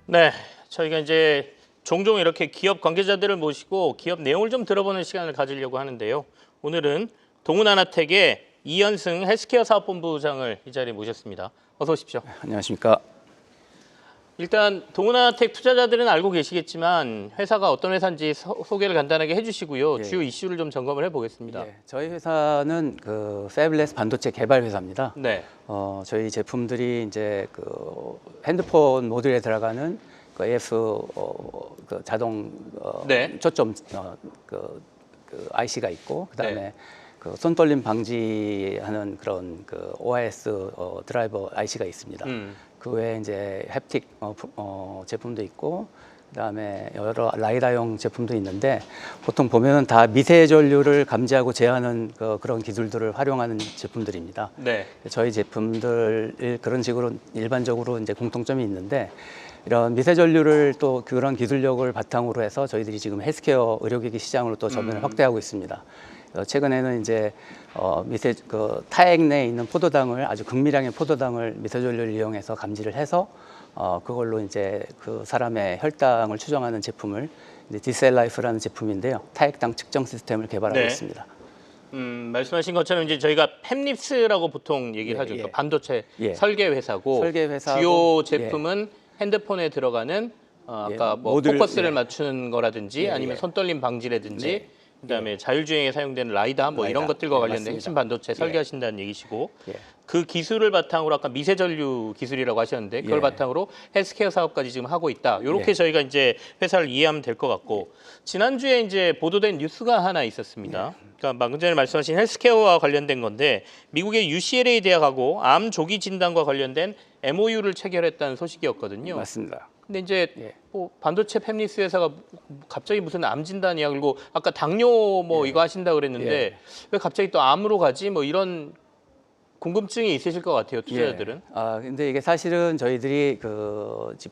네, 저희가 이제 종종 이렇게 기업 관계자들을 모시고 기업 내용을 좀 들어보는 시간을 가지려고 하는데요. 오늘은 동훈하나텍의 이현승 헬스케어 사업본부장을 이 자리에 모셨습니다. 어서 오십시오. 안녕하십니까. 일단 동훈하나텍 투자자들은 알고 계시겠지만 회사가 어떤 회사인지 소개를 간단하게 해주시고요. 예. 주요 이슈를 좀 점검을 해보겠습니다. 예, 저희 회사는 패블레스 반도체 개발 회사입니다. 네, 저희 제품들이 이제 핸드폰 모듈에 들어가는 AF 그 자동 네. 초점 IC가 있고 그다음에 네. 손 떨림 방지하는 그런 OIS 드라이버 IC가 있습니다. 그 외에 이제 햅틱 제품도 있고 그다음에 여러 라이다용 제품도 있는데 보통 보면은 다 미세 전류를 감지하고 제어하는 그런 기술들을 활용하는 제품들입니다. 네. 저희 제품들 그런 식으로 일반적으로 이제 공통점이 있는데 이런 미세 전류를 또 그런 기술력을 바탕으로 해서 저희들이 지금 헬스케어 의료기기 시장으로 또 저변을 확대하고 있습니다. 최근에는 이제 타액 내에 있는 포도당을 아주 극미량의 포도당을 미세 전류를 이용해서 감지를 해서 그걸로 이제 그 사람의 혈당을 추정하는 제품을 이제 디셀라이프라는 제품인데요. 타액당 측정 시스템을 개발하고 네. 있습니다. 말씀하신 것처럼 이제 저희가 팹립스라고 보통 얘기를 하죠. 그러니까 반도체 설계 회사고 설계 회사고, 주요 제품은 핸드폰에 들어가는 아까 뭐 모듈, 포커스를 맞추는 거라든지 아니면 예. 손떨림 방지라든지 네. 그다음에 자율주행에 사용되는 라이다 뭐 이런 라이다. 것들과 네, 관련된 맞습니다. 핵심 반도체 설계하신다는 얘기시고 예. 그 기술을 바탕으로 아까 미세 전류 기술이라고 하셨는데 그걸 예. 바탕으로 헬스케어 사업까지 지금 하고 있다. 이렇게 예. 저희가 이제 회사를 이해하면 될 것 같고 지난주에 이제 보도된 뉴스가 하나 있었습니다. 그러니까 방금 전에 말씀하신 헬스케어와 관련된 건데 미국의 UCLA 대학하고 암 조기 진단과 관련된 MOU를 체결했다는 소식이었거든요. 맞습니다. 근데 이제 예. 뭐 반도체 팹리스 회사가 갑자기 무슨 암 진단이야 그리고 아까 당뇨 뭐 이거 하신다 그랬는데 예. 왜 갑자기 또 암으로 가지 뭐 이런 궁금증이 있으실 것 같아요 투자자들은. 근데 이게 사실은 저희들이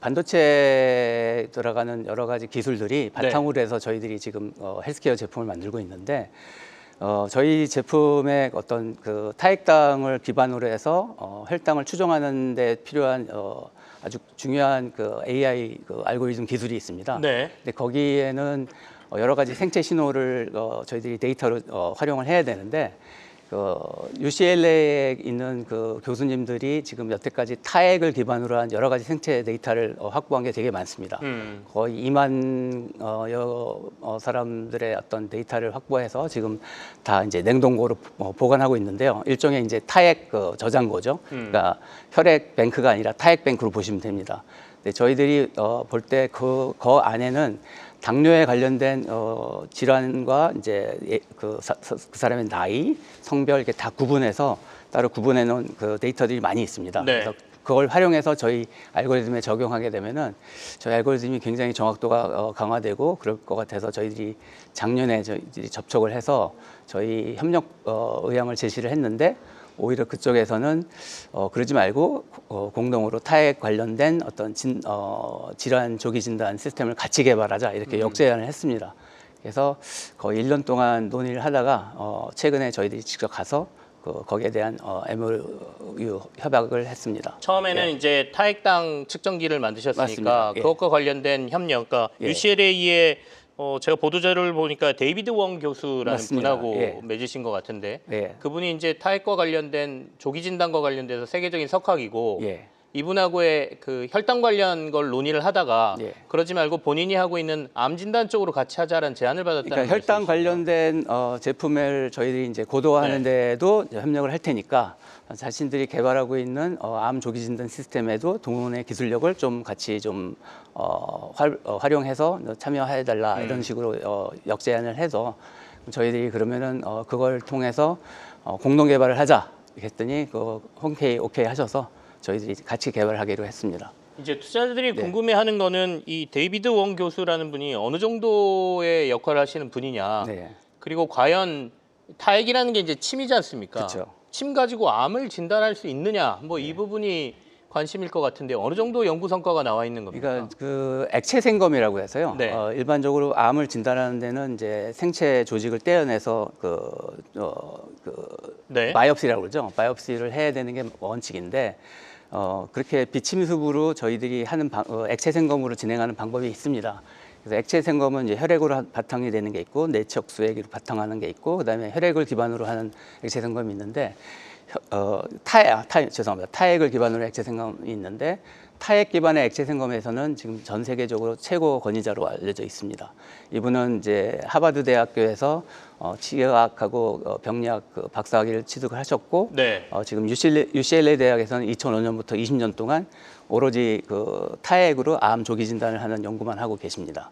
반도체에 들어가는 여러 가지 기술들이 바탕으로 해서 저희들이 지금 헬스케어 제품을 만들고 있는데 저희 제품의 어떤 타액당을 기반으로 해서 혈당을 추정하는 데 필요한 아주 중요한 AI 알고리즘 기술이 있습니다. 네. 근데 거기에는 여러 가지 생체 신호를 저희들이 데이터로 활용을 해야 되는데 UCLA에 있는 교수님들이 지금 여태까지 타액을 기반으로 한 여러 가지 생체 데이터를 확보한 게 되게 많습니다. 거의 2만 사람들의 어떤 데이터를 확보해서 지금 다 이제 냉동고로 보관하고 있는데요. 일종의 이제 타액 저장고죠. 그러니까 혈액 뱅크가 아니라 타액 뱅크로 보시면 됩니다. 근데 저희들이 볼 때 그 안에는 당뇨에 관련된 질환과 이제 그 사람의 나이, 성별 이렇게 다 구분해서 따로 구분해 놓은 데이터들이 많이 있습니다. 네. 그래서 그걸 활용해서 저희 알고리즘에 적용하게 되면은 저희 알고리즘이 굉장히 정확도가 강화되고 그럴 것 같아서 저희들이 작년에 저희들이 접촉을 해서 저희 협력 의향을 제시를 했는데 오히려 그쪽에서는 그러지 말고 공동으로 타액 관련된 어떤 질환 조기 진단 시스템을 같이 개발하자 이렇게 역제안을 했습니다. 그래서 거의 1년 동안 논의를 하다가 최근에 저희들이 직접 가서 거기에 대한 MOU 협약을 했습니다. 처음에는 이제 타액당 측정기를 만드셨으니까 맞습니다. 예. 그것과 관련된 협력, 그러니까 예. UCLA의 제가 보도자료를 보니까 데이비드 웡 교수라는 맞습니다. 분하고 예. 맺으신 것 같은데 예. 그분이 이제 타액과 관련된 조기 진단과 관련돼서 세계적인 석학이고 예. 이분하고의 혈당 관련 걸 논의를 하다가 예. 그러지 말고 본인이 하고 있는 암 진단 쪽으로 같이 하자라는 제안을 받았다는 그러니까 혈당 말씀이시죠? 관련된 제품을 저희들이 이제 고도화하는 데도 협력을 할 테니까 자신들이 개발하고 있는 암 조기 진단 시스템에도 동원의 기술력을 좀 같이 좀 활용해서 참여해 달라 이런 식으로 역제안을 해서 저희들이 그러면은 그걸 통해서 공동 개발을 하자 했더니 흔쾌히 오케이 하셔서 저희들이 같이 개발하기로 했습니다. 이제 투자자들이 궁금해하는 거는 이 데이비드 웡 교수라는 분이 어느 정도의 역할을 하시는 분이냐. 네. 그리고 과연 타액이라는 게 이제 침이지 않습니까? 그쵸. 침 가지고 암을 진단할 수 있느냐. 뭐 이 부분이 관심일 것 같은데 어느 정도 연구 성과가 나와 있는 겁니까? 그러니까 액체 생검이라고 해서요. 네. 일반적으로 암을 진단하는 데는 이제 생체 조직을 떼어내서 네. 바이옵시라고 그러죠. 바이옵시를 해야 되는 게 원칙인데 그렇게 비침습으로 저희들이 하는 액체 생검으로 진행하는 방법이 있습니다. 그래서 액체 생검은 이제 혈액으로 바탕이 되는 게 있고 내적 수액으로 바탕하는 게 있고 그다음에 혈액을 기반으로 하는 액체 생검이 있는데 타액을 기반으로 액체 생검이 있는데 타액 기반의 액체 생검에서는 지금 전 세계적으로 최고 권위자로 알려져 있습니다. 이분은 이제 하버드 대학교에서 치의학하고 병리학 박사학위를 취득을 하셨고 네. 지금 UCLA 대학에서는 2005년부터 20년 동안 오로지 그 타액으로 암 조기 진단을 하는 연구만 하고 계십니다.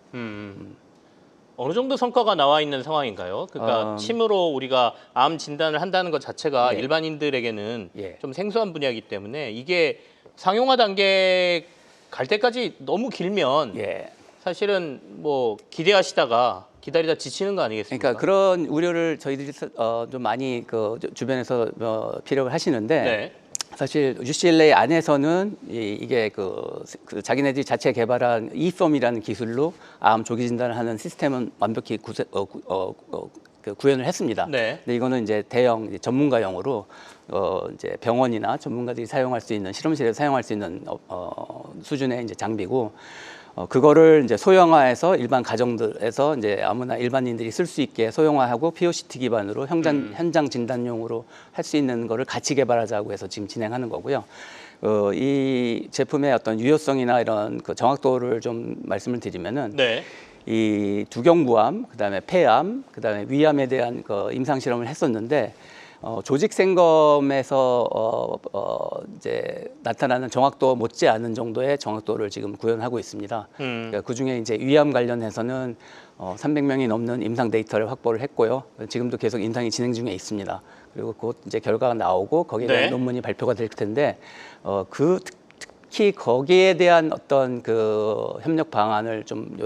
어느 정도 성과가 나와 있는 상황인가요? 그러니까 침으로 우리가 암 진단을 한다는 것 자체가 예. 일반인들에게는 예. 좀 생소한 분야이기 때문에 이게 상용화 단계 갈 때까지 너무 길면 예. 사실은 뭐 기대하시다가 기다리다 지치는 거 아니겠습니까? 그러니까 그런 우려를 저희들이 좀 많이 그 주변에서 피력을 하시는데 네. 사실 UCLA 안에서는 이게 그 자기네들이 자체 개발한 eForm이라는 기술로 암 조기 진단을 하는 시스템은 완벽히 구현을 했습니다. 네. 근데 이거는 이제 대형 전문가용으로 이제 병원이나 전문가들이 사용할 수 있는 실험실에서 사용할 수 있는 수준의 이제 장비고 그거를 이제 소형화해서 일반 가정들에서 이제 아무나 일반인들이 쓸 수 있게 소형화하고 POCT 기반으로 현장 진단용으로 할 수 있는 거를 같이 개발하자고 해서 지금 진행하는 거고요. 이 제품의 어떤 유효성이나 이런 그 정확도를 좀 말씀을 드리면은 네. 이 두경부암, 그다음에 폐암, 그다음에 위암에 대한 그 임상 실험을 했었는데 조직 생검에서 이제 나타나는 정확도 못지않은 정도의 정확도를 지금 구현하고 있습니다. 그러니까 그 중에 이제 위암 관련해서는 300명이 넘는 임상 데이터를 확보를 했고요. 지금도 계속 임상이 진행 중에 있습니다. 그리고 곧 이제 결과가 나오고 거기에 대한 네. 논문이 발표가 될 텐데 특히 거기에 대한 어떤 그 협력 방안을 좀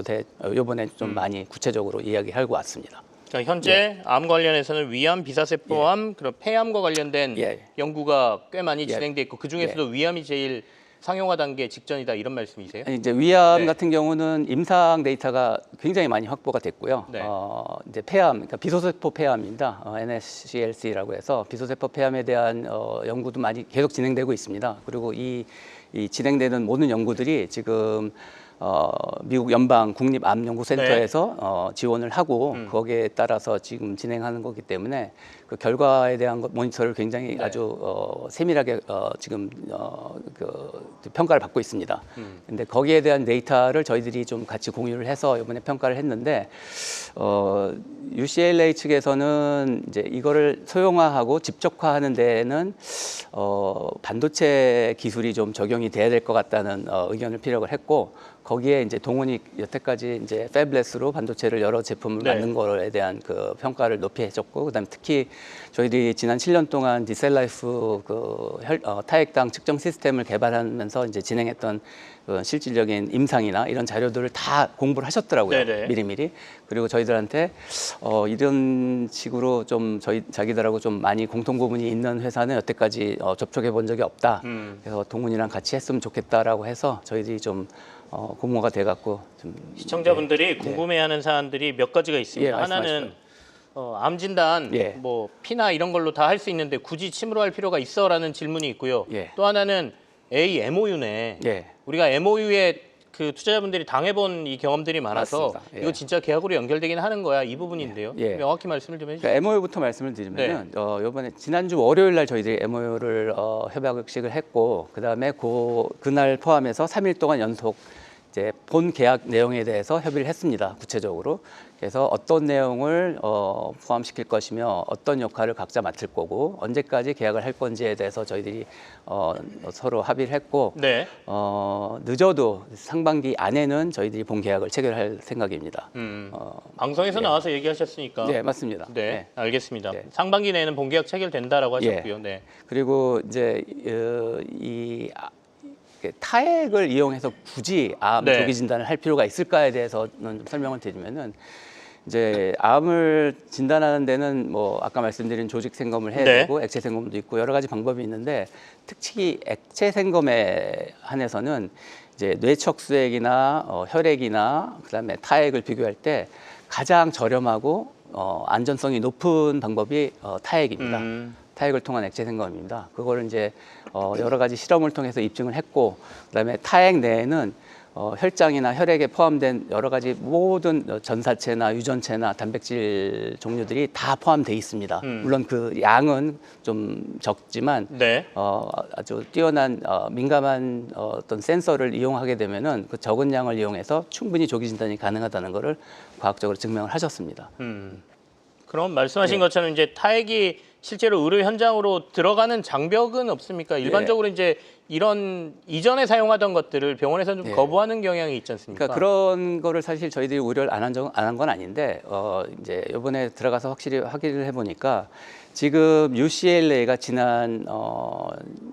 요번에 좀 많이 구체적으로 이야기하고 왔습니다. 그러니까 현재 암 관련해서는 위암, 비사세포암, 그리고 폐암과 관련된 연구가 꽤 많이 진행돼 있고 그 중에서도 위암이 제일 상용화 단계 직전이다 이런 말씀이세요? 이제 위암 같은 경우는 임상 데이터가 굉장히 많이 확보가 됐고요. 네. 이제 폐암, 그러니까 비소세포 폐암입니다. NSCLC라고 해서 비소세포 폐암에 대한 연구도 많이 계속 진행되고 있습니다. 그리고 이 진행되는 모든 연구들이 지금 미국 연방 국립암연구센터에서 지원을 하고 거기에 따라서 지금 진행하는 거기 때문에 그 결과에 대한 모니터를 굉장히 아주 세밀하게 지금 그 평가를 받고 있습니다. 근데 거기에 대한 데이터를 저희들이 좀 같이 공유를 해서 이번에 평가를 했는데 UCLA 측에서는 이제 이거를 소형화하고 집적화하는 데에는 반도체 기술이 좀 적용이 돼야 될 것 같다는 의견을 피력을 했고 거기에 이제 동원이 여태까지 이제 패블레스로 반도체를 여러 제품을 만든 거에 대한 그 평가를 높이 해줬고 그다음에 특히 저희들이 지난 7년 동안 디셀라이프 타액당 측정 시스템을 개발하면서 이제 진행했던 그 실질적인 임상이나 이런 자료들을 다 공부를 하셨더라고요. 네네. 미리미리. 그리고 저희들한테 이런 식으로 좀 자기들하고 좀 많이 공통 부분이 있는 회사는 여태까지 접촉해 본 적이 없다. 그래서 동훈이랑 같이 했으면 좋겠다라고 해서 저희들이 좀 공모가 돼갖고 좀 시청자분들이 궁금해하는 사안들이 몇 가지가 있습니다. 하나는 암 진단, 뭐 피나 이런 걸로 다 할 수 있는데 굳이 침으로 할 필요가 있어라는 질문이 있고요. 또 하나는 MOU네. 우리가 MOU에 그 투자자분들이 당해본 이 경험들이 많아서 이거 진짜 계약으로 연결되긴 하는 거야 이 부분인데요. 명확히 말씀을 좀 해주세요. 그러니까 MOU부터 말씀을 드리면은 이번에 지난주 월요일 날 저희들이 MOU를 협약식을 했고 그다음에 그날 포함해서 3일 동안 연속 이제 본 계약 내용에 대해서 협의를 했습니다. 구체적으로. 그래서 어떤 내용을 포함시킬 것이며 어떤 역할을 각자 맡을 거고 언제까지 계약을 할 건지에 대해서 저희들이 서로 합의를 했고 늦어도 상반기 안에는 저희들이 본 계약을 체결할 생각입니다. 방송에서 나와서 얘기하셨으니까. 네, 맞습니다. 네, 알겠습니다. 상반기 내에는 본 계약 체결된다라고 하셨고요. 그리고 이제 타액을 이용해서 굳이 암 조기 진단을 할 필요가 있을까에 대해서는 좀 설명을 드리면은 이제 암을 진단하는 데는 뭐 아까 말씀드린 조직 생검을 해야 되고 액체 생검도 있고 여러 가지 방법이 있는데 특히 액체 생검에 한해서는 이제 뇌척 수액이나 혈액이나 그다음에 타액을 비교할 때 가장 저렴하고 안전성이 높은 방법이 타액입니다. 타액을 통한 액체 생검입니다. 그거를 이제 여러 가지 실험을 통해서 입증을 했고, 그다음에 타액 내에는 혈장이나 혈액에 포함된 여러 가지 모든 전사체나 유전체나 단백질 종류들이 다 포함되어 있습니다. 물론 그 양은 좀 적지만 네. 아주 뛰어난 민감한 어떤 센서를 이용하게 되면은 그 적은 양을 이용해서 충분히 조기 진단이 가능하다는 것을 과학적으로 증명을 하셨습니다. 그럼 말씀하신 예. 것처럼 이제 타액이 실제로 의료 현장으로 들어가는 장벽은 없습니까? 일반적으로 이제 이런 이전에 사용하던 것들을 병원에서는 좀 예. 거부하는 경향이 있지 않습니까? 그러니까 그런 거를 사실 저희들이 우려를 안 한 건 아닌데 이제 이번에 들어가서 확실히 확인을 해보니까 지금 UCLA가 지난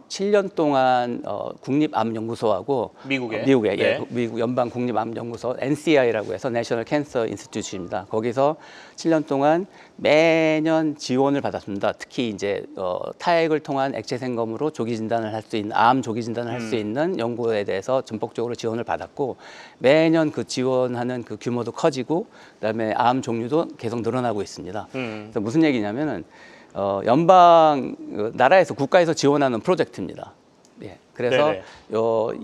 7년 동안 국립암연구소하고 미국에 미국의 네. 예, 미국 연방 국립암연구소 NCI라고 해서 내셔널 캔서 인스티튜트입니다. 거기서 7년 동안 매년 지원을 받았습니다. 특히 이제 타액을 통한 액체 생검으로 조기 진단을 할 수 있는 암 조기 진단을 할 수 있는 연구에 대해서 전폭적으로 지원을 받았고 매년 그 지원하는 그 규모도 커지고 그다음에 암 종류도 계속 늘어나고 있습니다. 그래서 무슨 얘기냐면은 연방 나라에서 국가에서 지원하는 프로젝트입니다. 예. 그래서 네네.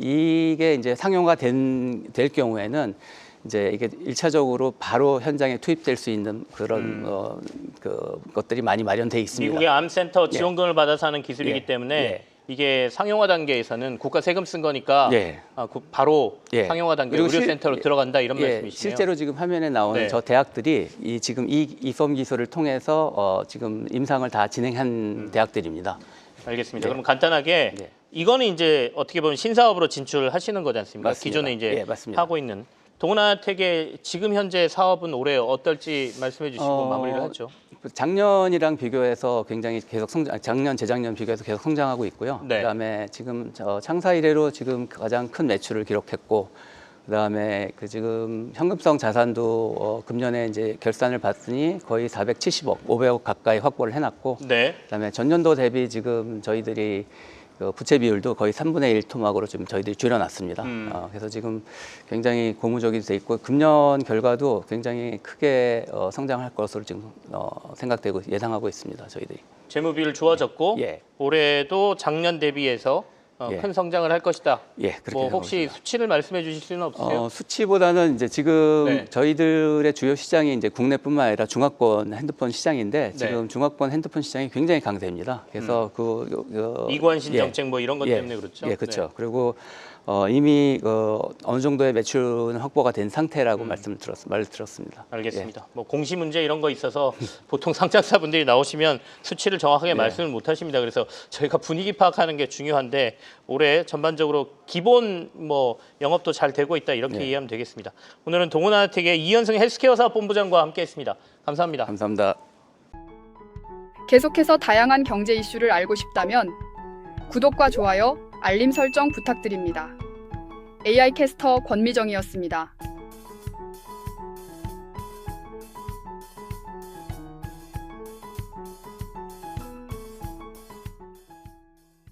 이게 이제 상용화 될 경우에는 이제 이게 일차적으로 바로 현장에 투입될 수 있는 그런 그 것들이 많이 마련돼 있습니다. 미국의 암센터 지원금을 받아서 하는 기술이기 예. 때문에 예. 이게 상용화 단계에서는 국가 세금 쓴 거니까 예. 바로 예. 상용화 단계 그리고 의료센터로 들어간다 이런 예, 말씀이시네요. 실제로 지금 화면에 나오는 네. 저 대학들이 지금 이 이펌 기술을 통해서 지금 임상을 다 진행한 대학들입니다. 알겠습니다. 예. 그럼 간단하게 예. 이거는 이제 어떻게 보면 신사업으로 진출하시는 거지 않습니까? 맞습니다. 기존에 이제 예, 맞습니다. 하고 있는 동원아텍의 지금 현재 사업은 올해 어떨지 말씀해 주시고 마무리를 하죠. 작년이랑 비교해서 굉장히 계속 작년, 재작년 비교해서 계속 성장하고 있고요. 네. 그다음에 지금 창사 이래로 지금 가장 큰 매출을 기록했고, 그다음에 그 지금 현금성 자산도 금년에 이제 결산을 받더니 거의 470억, 500억 가까이 확보를 해놨고, 네. 그다음에 전년도 대비 지금 저희들이 그 부채 비율도 거의 3분의 1 토막으로 지금 저희들이 줄여놨습니다. 그래서 지금 굉장히 고무적이 돼 있고 금년 결과도 굉장히 크게 성장할 것으로 지금 생각되고 예상하고 있습니다. 저희들이. 재무 비율 좋아졌고 예. 올해도 작년 대비해서 예. 큰 성장을 할 것이다. 예, 그렇게 뭐 혹시 생각합니다. 수치를 말씀해 주실 수는 없으세요? 수치보다는 이제 지금 네. 저희들의 주요 시장이 이제 국내뿐만 아니라 중화권 핸드폰 시장인데 지금 중화권 핸드폰 시장이 굉장히 강세입니다. 그래서 이관신 예. 정책 뭐 이런 것 예. 때문에 그렇죠. 예, 그렇죠. 네. 그리고 이미 어느 정도의 매출은 확보가 된 상태라고 말을 들었습니다. 알겠습니다. 뭐 공시 문제 이런 거 있어서 보통 상장사분들이 나오시면 수치를 정확하게 말씀을 못 하십니다. 그래서 저희가 분위기 파악하는 게 중요한데 올해 전반적으로 기본 뭐 영업도 잘 되고 있다 이렇게 이해하면 되겠습니다. 오늘은 동원아텍의 이현승 헬스케어 사업본부장과 함께했습니다. 감사합니다. 감사합니다. 계속해서 다양한 경제 이슈를 알고 싶다면 구독과 좋아요, 알림 설정 부탁드립니다. AI 캐스터 권미정이었습니다.